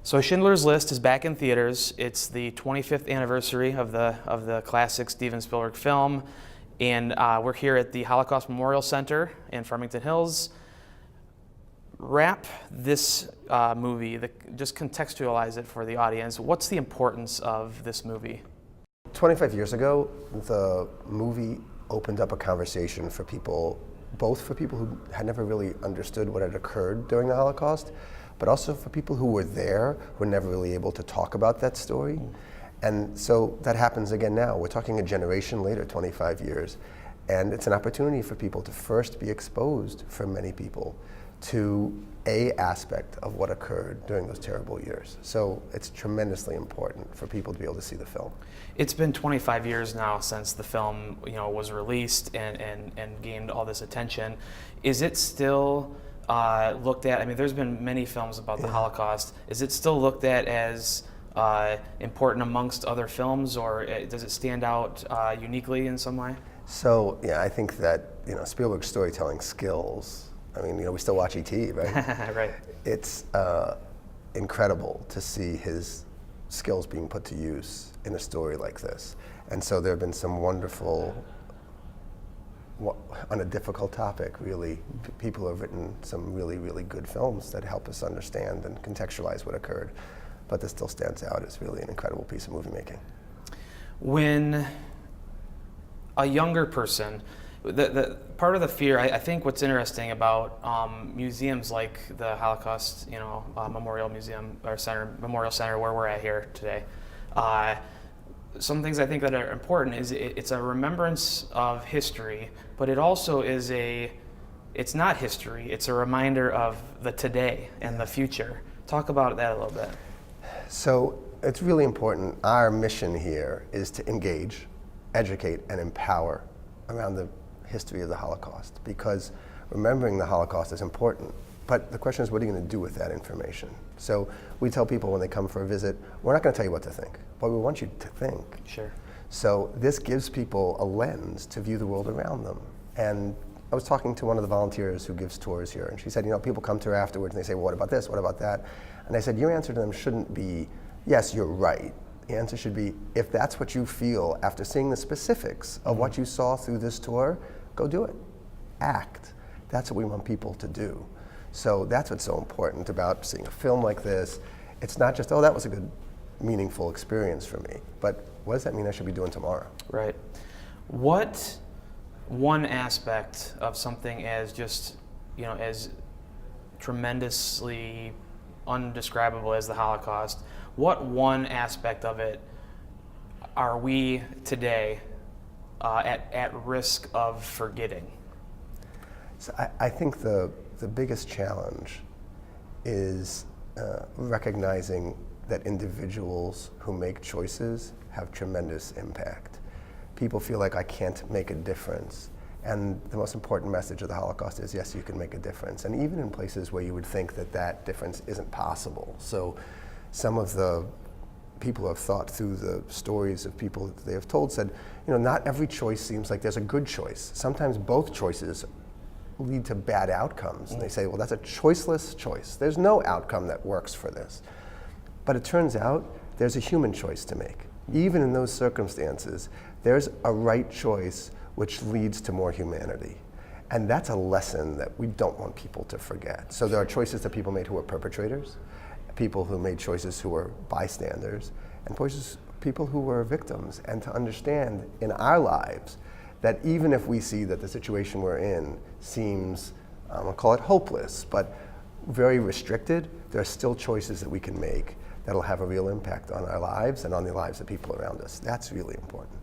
So Schindler's List is back in theaters. It's the 25th anniversary of the classic Steven Spielberg film, and we're here at the Holocaust Memorial Center in Farmington Hills. Wrap this movie, just contextualize it for the audience. What's the importance of this movie? 25 years ago, the movie opened up a conversation for people, both for people who had never really understood what had occurred during the Holocaust, but also for people who were there, who were never really able to talk about that story. And so that happens again now. We're talking a generation later, 25 years, and it's an opportunity for people to first be exposed, for many people, to a aspect of what occurred during those terrible years. So it's tremendously important for people to be able to see the film. It's been 25 years now since the film, was released and gained all this attention. Is it still looked at? I mean, there's been many films about the Holocaust. Is it still looked at as important amongst other films, or does it stand out uniquely in some way? So yeah, I think that Spielberg's storytelling skills. I mean, we still watch E.T., right? Right. It's incredible to see his skills being put to use in a story like this. And so there have been some wonderful, on a difficult topic, really, people have written some really, really good films that help us understand and contextualize what occurred. But this still stands out as really an incredible piece of movie making. When a younger person, the part of the fear, I think what's interesting about museums like the Holocaust, Memorial Museum or Memorial Center, where we're at here today, some things I think that are important is it's a remembrance of history, but it also is it's not history, it's a reminder of the today and the future. Talk about that a little bit. So it's really important. Our mission here is to engage, educate, and empower around the history of the Holocaust, because remembering the Holocaust is important. But the question is, what are you going to do with that information? So we tell people when they come for a visit, we're not going to tell you what to think, but we want you to think. Sure. So this gives people a lens to view the world around them. And I was talking to one of the volunteers who gives tours here, and she said, people come to her afterwards and they say, well, what about this, what about that? And I said, your answer to them shouldn't be, yes, you're right. The answer should be, if that's what you feel after seeing the specifics of what you saw through this tour, go do it. Act. That's what we want people to do. So that's what's so important about seeing a film like this. It's not just, oh, that was a good, meaningful experience for me, but what does that mean I should be doing tomorrow? Right. What one aspect of something as just, as tremendously undescribable as the Holocaust, what one aspect of it are we today at risk of forgetting? So I think the biggest challenge is recognizing that individuals who make choices have tremendous impact. People feel like I can't make a difference. And the most important message of the Holocaust is, yes, you can make a difference. And even in places where you would think that that difference isn't possible. So some of the people who have thought through the stories of people that they have told said, not every choice seems like there's a good choice. Sometimes both choices lead to bad outcomes. And they say, well, that's a choiceless choice. There's no outcome that works for this. But it turns out there's a human choice to make. Even in those circumstances, there's a right choice which leads to more humanity. And that's a lesson that we don't want people to forget. So there are choices that people made who were perpetrators, people who made choices who were bystanders, and people who were victims. And to understand in our lives that even if we see that the situation we're in seems, I'll call it hopeless, but very restricted, there are still choices that we can make that'll have a real impact on our lives and on the lives of people around us. That's really important.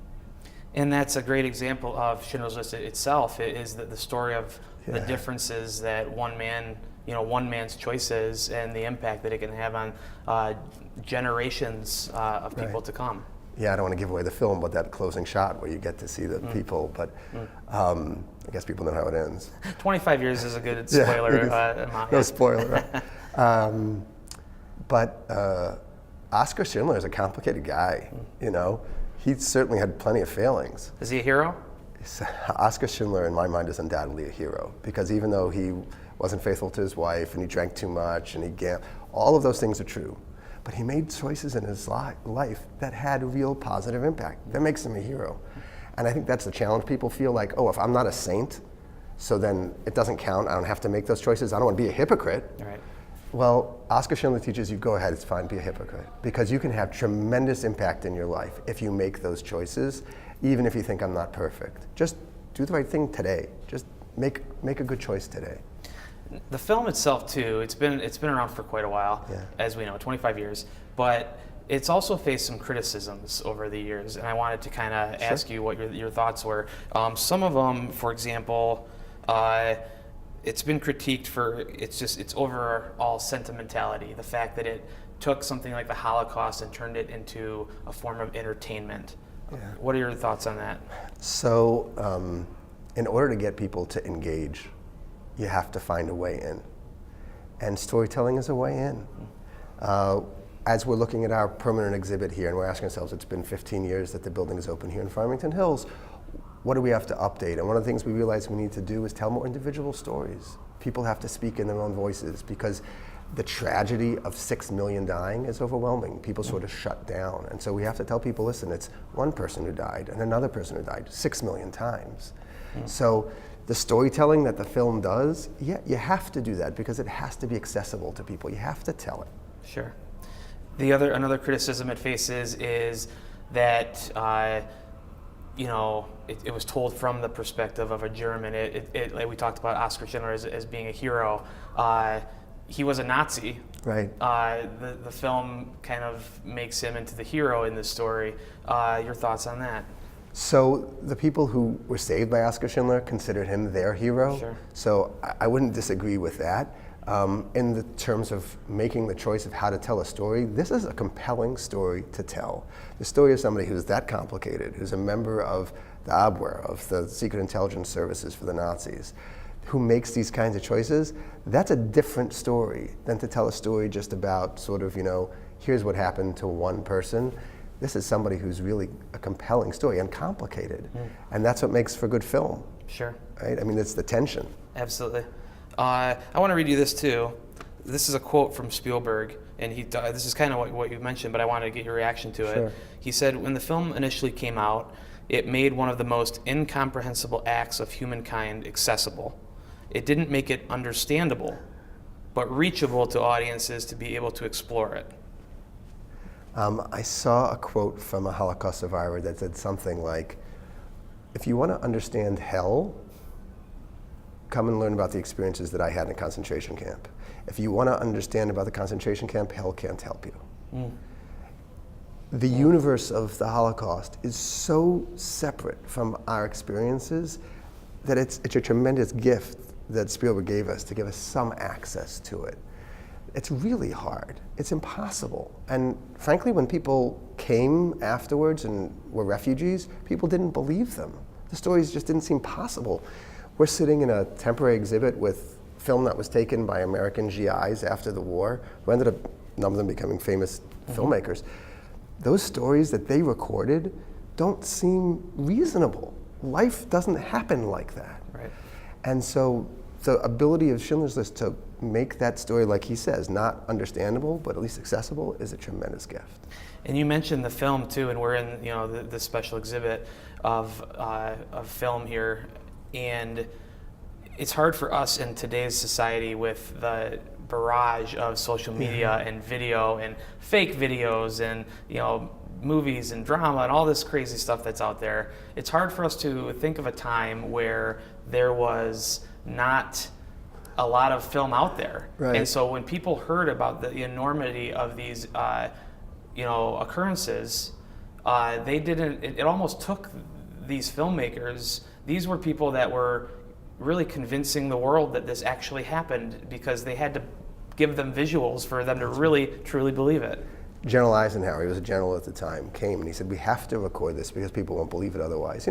And that's a great example of Schindler's List itself. It is the story of the differences that one man's choices and the impact that it can have on generations of people to come. Yeah, I don't want to give away the film, but that closing shot where you get to see the people, but I guess people know how it ends. 25 years is a good spoiler. No spoiler. But Oskar Schindler is a complicated guy, He certainly had plenty of failings. Is he a hero? Oskar Schindler, in my mind, is undoubtedly a hero, because even though he wasn't faithful to his wife and he drank too much and he gambled, all of those things are true. but he made choices in his life that had real positive impact. That makes him a hero. And I think that's the challenge. People feel like, oh, if I'm not a saint, so then it doesn't count. I don't have to make those choices. I don't want to be a hypocrite. Right. Well, Oscar Schindler teaches you, go ahead, it's fine, be a hypocrite. Because you can have tremendous impact in your life if you make those choices, even if you think I'm not perfect. Just do the right thing today. Just make a good choice today. The film itself too, it's been around for quite a while, Yeah. as we know, 25 years, but it's also faced some criticisms over the years, and I wanted to kind of ask you what your thoughts were. Some of them, for example, it's been critiqued for its overall sentimentality, the fact that it took something like the Holocaust and turned it into a form of entertainment. Yeah. What are your thoughts on that? So, in order to get people to engage, you have to find a way in. And storytelling is a way in. As we're looking at our permanent exhibit here, and we're asking ourselves, it's been 15 years that the building is open here in Farmington Hills, what do we have to update? And one of the things we realize we need to do is tell more individual stories. People have to speak in their own voices, because the tragedy of 6 million dying is overwhelming. People sort of shut down. And so we have to tell people, listen, it's one person who died and another person who died 6 million times. So the storytelling that the film does, yeah, you have to do that because it has to be accessible to people. You have to tell it. Sure. Another criticism it faces is that it was told from the perspective of a German. Like we talked about Oscar Schindler as being a hero. He was a Nazi. Right. The film kind of makes him into the hero in this story. Your thoughts on that? So the people who were saved by Oscar Schindler considered him their hero. Sure. So I wouldn't disagree with that. In the terms of making the choice of how to tell a story, this is a compelling story to tell. The story of somebody who's that complicated, who's a member of the Abwehr, of the Secret Intelligence Services for the Nazis, who makes these kinds of choices. That's a different story than to tell a story just about sort of, here's what happened to one person. This is somebody who's really a compelling story and complicated. And that's what makes for good film. Sure. Right? I mean, it's the tension. Absolutely. I want to read you this too. This is a quote from Spielberg, and this is kind of what you mentioned, but I wanted to get your reaction to Sure. it. He said, when the film initially came out, it made one of the most incomprehensible acts of humankind accessible. It didn't make it understandable, but reachable to audiences to be able to explore it. I saw a quote from a Holocaust survivor that said something like, if you want to understand hell, come and learn about the experiences that I had in a concentration camp. If you want to understand about the concentration camp, hell can't help you. The universe of the Holocaust is so separate from our experiences that it's a tremendous gift that Spielberg gave us to give us some access to it. It's really hard. It's impossible. And frankly, when people came afterwards and were refugees, people didn't believe them. The stories just didn't seem possible. We're sitting in a temporary exhibit with film that was taken by American GIs after the war, who ended up, a number of them becoming famous filmmakers. Those stories that they recorded don't seem reasonable. Life doesn't happen like that. Right. And so the ability of Schindler's List to make that story, like he says, not understandable, but at least accessible, is a tremendous gift. And you mentioned the film too, and we're in the special exhibit of film here, and it's hard for us in today's society with the barrage of social media and video and fake videos and movies and drama and all this crazy stuff that's out there. It's hard for us to think of a time where there was not a lot of film out there. Right. And so when people heard about the enormity of these occurrences, it almost took these filmmakers, these were people that were really convincing the world that this actually happened, because they had to give them visuals for them to really truly believe it. General Eisenhower, he was a general at the time, came and he said, we have to record this because people won't believe it otherwise.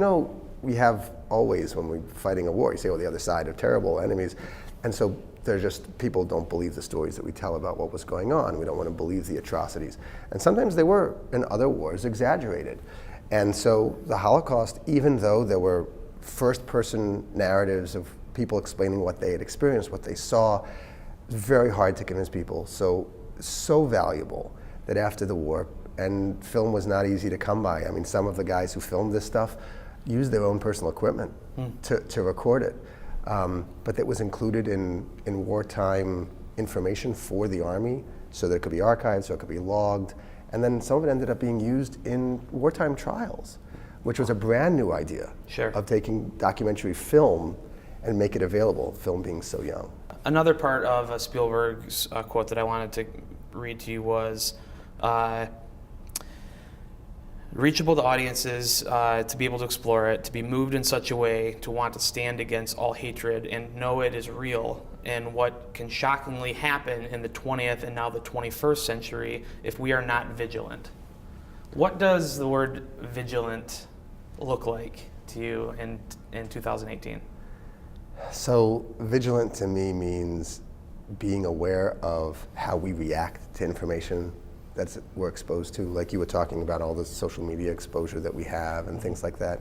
We have always, when we're fighting a war, you say, the other side are terrible enemies. And so they're just, people don't believe the stories that we tell about what was going on. We don't want to believe the atrocities. And sometimes they were, in other wars, exaggerated. And so the Holocaust, even though there were first-person narratives of people explaining what they had experienced, what they saw, it's very hard to convince people. So valuable that after the war, and film was not easy to come by. I mean, some of the guys who filmed this stuff used their own personal equipment to record it. But that was included in wartime information for the Army, so that it could be archived, so it could be logged. And then some of it ended up being used in wartime trials, which was a brand new idea of taking documentary film and make it available, film being so young. Another part of Spielberg's quote that I wanted to read to you was, reachable to audiences, to be able to explore it, to be moved in such a way to want to stand against all hatred and know it is real, and what can shockingly happen in the 20th and now the 21st century if we are not vigilant. What does the word vigilant look like to you in 2018? So vigilant to me means being aware of how we react to information that we're exposed to, like you were talking about all the social media exposure that we have and things like that.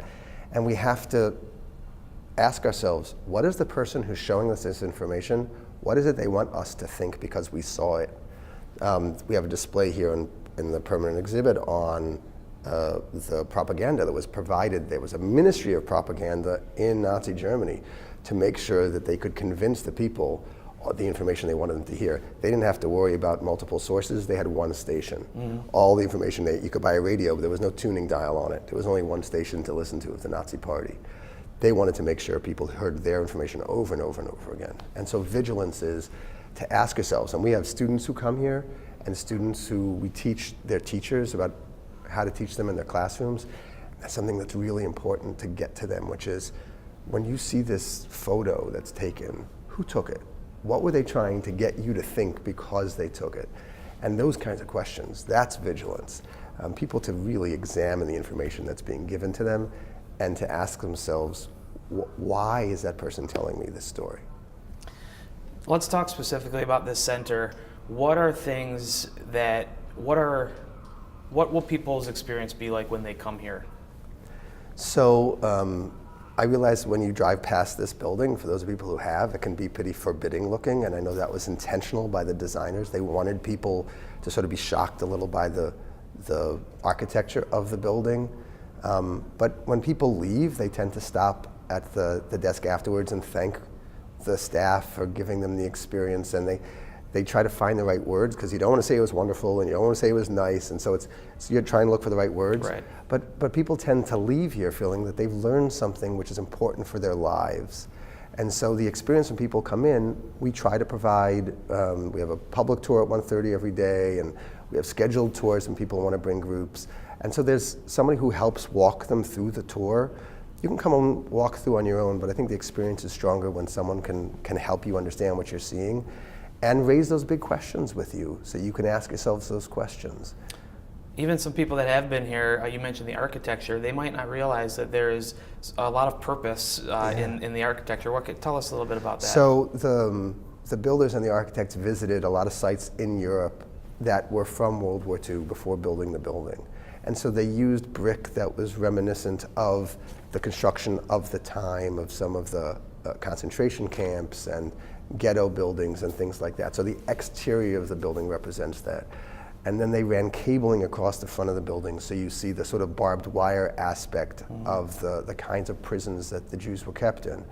And we have to ask ourselves, what is the person who's showing us this information, what is it they want us to think because we saw it? We have a display here in the permanent exhibit on the propaganda that was provided. There was a ministry of propaganda in Nazi Germany to make sure that they could convince the people the information they wanted them to hear. They didn't have to worry about multiple sources. They had one station. All the information, you could buy a radio, but there was no tuning dial on it. There was only one station to listen to of the Nazi Party. They wanted to make sure people heard their information over and over and over again. And so vigilance is to ask ourselves, and we have students who come here and students who we teach their teachers about how to teach them in their classrooms. That's something that's really important to get to them, which is when you see this photo that's taken, who took it? What were they trying to get you to think because they took it? And those kinds of questions, that's vigilance. People to really examine the information that's being given to them and to ask themselves, why is that person telling me this story? Let's talk specifically about this center. What are things that, what will people's experience be like when they come here? So I realize when you drive past this building, for those people who have, it can be pretty forbidding looking, and I know that was intentional by the designers. They wanted people to sort of be shocked a little by the architecture of the building. But when people leave, they tend to stop at the desk afterwards and thank the staff for giving them the experience, and they try to find the right words, because you don't want to say it was wonderful and you don't want to say it was nice, and so you're trying to look for the right words. Right. But people tend to leave here feeling that they've learned something which is important for their lives. And so the experience when people come in, we try to provide, we have a public tour at 1:30 every day, and we have scheduled tours when people want to bring groups. And so there's somebody who helps walk them through the tour. You can come and walk through on your own, but I think the experience is stronger when someone can help you understand what you're seeing and raise those big questions with you so you can ask yourselves those questions. Even some people that have been here, you mentioned the architecture, they might not realize that there is a lot of purpose in the architecture. Tell us a little bit about that. So the builders and the architects visited a lot of sites in Europe that were from World War II before building the building. And so they used brick that was reminiscent of the construction of the time of some of the concentration camps and ghetto buildings and things like that. So the exterior of the building represents that. And then they ran cabling across the front of the building, so you see the sort of barbed wire aspect of the kinds of prisons that the Jews were kept in.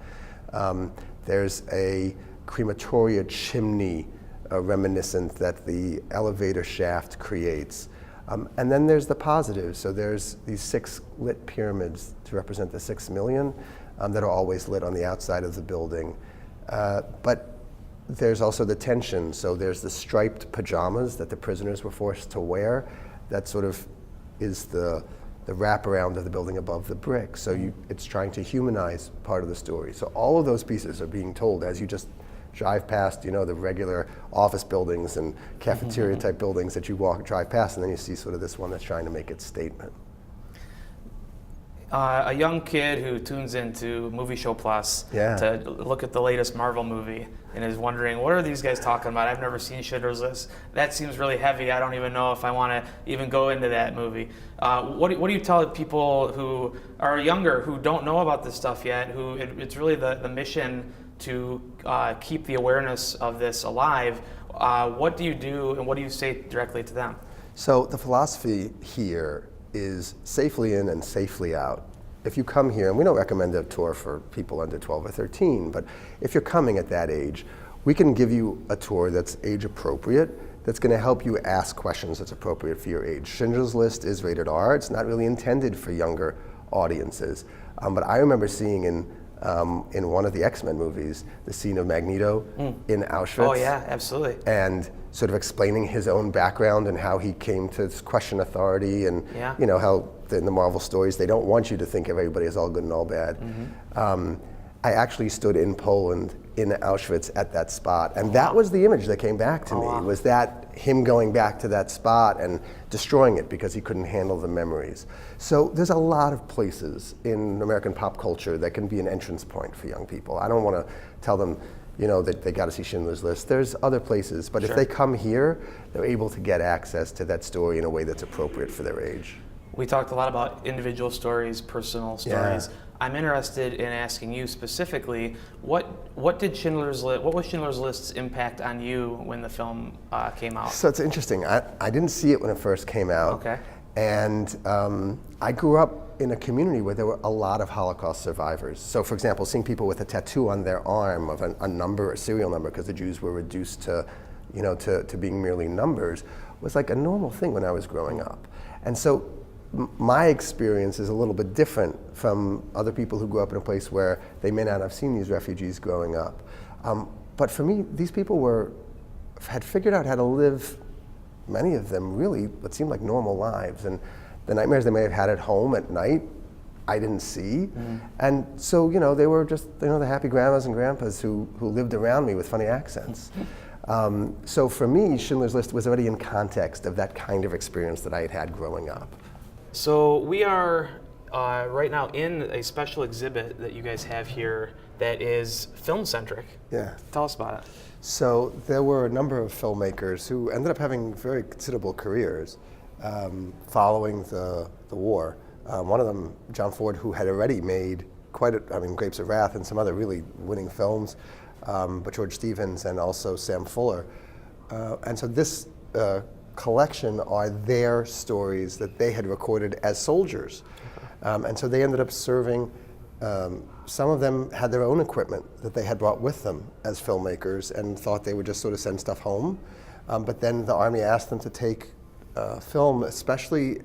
There's a crematoria chimney reminiscent that the elevator shaft creates. And then there's the positives. So there's these 6 lit pyramids to represent the 6 million that are always lit on the outside of the building. But there's also the tension. So there's the striped pajamas that the prisoners were forced to wear. That sort of is the wraparound of the building above the brick. So it's trying to humanize part of the story. So all of those pieces are being told as you just drive past, the regular office buildings and cafeteria type buildings that you drive past, and then you see sort of this one that's trying to make its statement. A young kid who tunes into Movie Show Plus to look at the latest Marvel movie and is wondering, what are these guys talking about? I've never seen Schindler's List. That seems really heavy. I don't even know if I want to even go into that movie. What do you tell people who are younger, who don't know about this stuff yet, who it's really the mission to keep the awareness of this alive? What do you do and what do you say directly to them? So the philosophy here is safely in and safely out. If you come here, and we don't recommend a tour for people under 12 or 13, but if you're coming at that age, we can give you a tour that's age appropriate, that's going to help you ask questions that's appropriate for your age. Schindler's List is rated R. It's not really intended for younger audiences. But I remember seeing in one of the X-Men movies the scene of Magneto in Auschwitz. Oh yeah, absolutely. And sort of explaining his own background and how he came to question authority, and you know how in the Marvel stories they don't want you to think everybody is all good and all bad. I actually stood in Poland in Auschwitz at that spot, and that was the image that came back to me, was that him going back to that spot and destroying it because he couldn't handle the memories. So there's a lot of places in American pop culture that can be an entrance point for young people. I don't want to tell them, you know, that they got to see Schindler's List. There's other places, but if they come here, they're able to get access to that story in a way that's appropriate for their age. We talked a lot about individual stories, personal stories. Yeah. I'm interested in asking you specifically, what was Schindler's List's impact on you when the film came out? So it's interesting. I didn't see it when it first came out. Okay. And I grew up in a community where there were a lot of Holocaust survivors. So for example, seeing people with a tattoo on their arm of a number, a serial number, because the Jews were reduced to, you know, to being merely numbers, was like a normal thing when I was growing up. And so my experience is a little bit different from other people who grew up in a place where they may not have seen these refugees growing up. But for me, these people had figured out how to live, many of them really, what seemed like normal lives. And the nightmares they may have had at home at night, I didn't see. And so, you know, they were just, you know, the happy grandmas and grandpas who lived around me with funny accents. So for me, Schindler's List was already in context of that kind of experience that I had had growing up. So we are right now in a special exhibit that you guys have here that is film-centric. Yeah. Tell us about it. So there were a number of filmmakers who ended up having very considerable careers following the war. One of them, John Ford, who had already made Grapes of Wrath and some other really winning films, but George Stevens and also Sam Fuller. And so this collection are their stories that they had recorded as soldiers. And so they ended up serving, some of them had their own equipment that they had brought with them as filmmakers and thought they would just sort of send stuff home. But then the Army asked them to take film, especially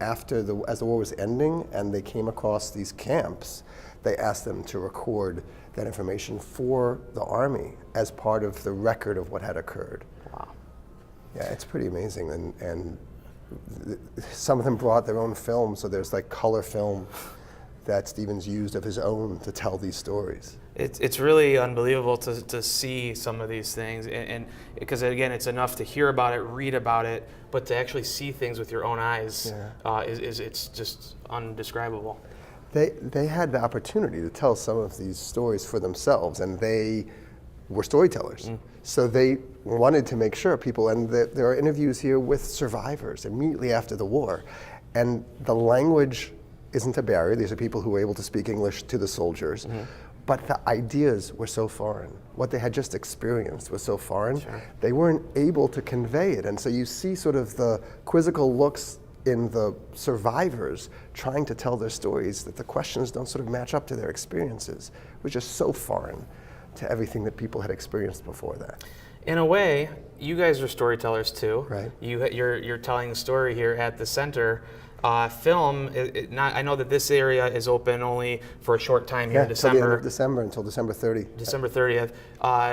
as the war was ending and they came across these camps, they asked them to record that information for the Army as part of the record of what had occurred. Yeah, it's pretty amazing, and some of them brought their own film, so there's like color film that Stevens used of his own to tell these stories. It's really unbelievable to see some of these things, and because again, it's enough to hear about it, read about it, but to actually see things with your own eyes it's just undescribable. They had the opportunity to tell some of these stories for themselves, and they were storytellers. So they wanted to make sure people, and there are interviews here with survivors immediately after the war, and the language isn't a barrier. These are people who were able to speak English to the soldiers, but the ideas were so foreign. What they had just experienced was so foreign, they weren't able to convey it. And so you see sort of the quizzical looks in the survivors trying to tell their stories, that the questions don't sort of match up to their experiences. It was just so foreign to everything that people had experienced before that. In a way, you guys are storytellers too. Right. You're telling the story here at the center. Film, I know that this area is open only for a short time here in December. Till the end of December, until December 30th. December 30th.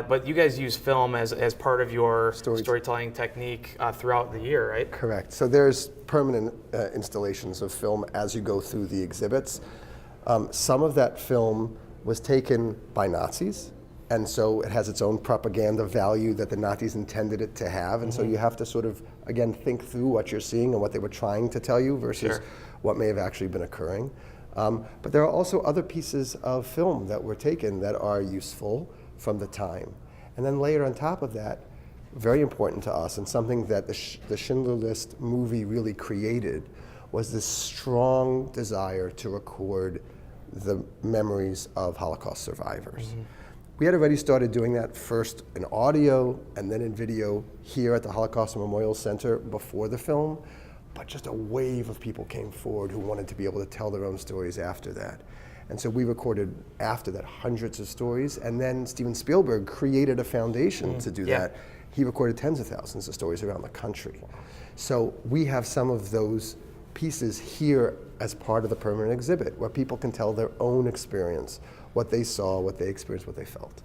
But you guys use film as part of your storytelling technique throughout the year, right? Correct. So there's permanent installations of film as you go through the exhibits. Some of that film was taken by Nazis, and so it has its own propaganda value that the Nazis intended it to have, and so you have to sort of, again, think through what you're seeing and what they were trying to tell you versus what may have actually been occurring. But there are also other pieces of film that were taken that are useful from the time. And then later on top of that, very important to us, and something that the Schindler List movie really created, was this strong desire to record the memories of Holocaust survivors. We had already started doing that first in audio and then in video here at the Holocaust Memorial Center before the film, but just a wave of people came forward who wanted to be able to tell their own stories after that. And so we recorded after that hundreds of stories, and then Steven Spielberg created a foundation to do that. He recorded tens of thousands of stories around the country. So we have some of those pieces here as part of the permanent exhibit, where people can tell their own experience, what they saw, what they experienced, what they felt.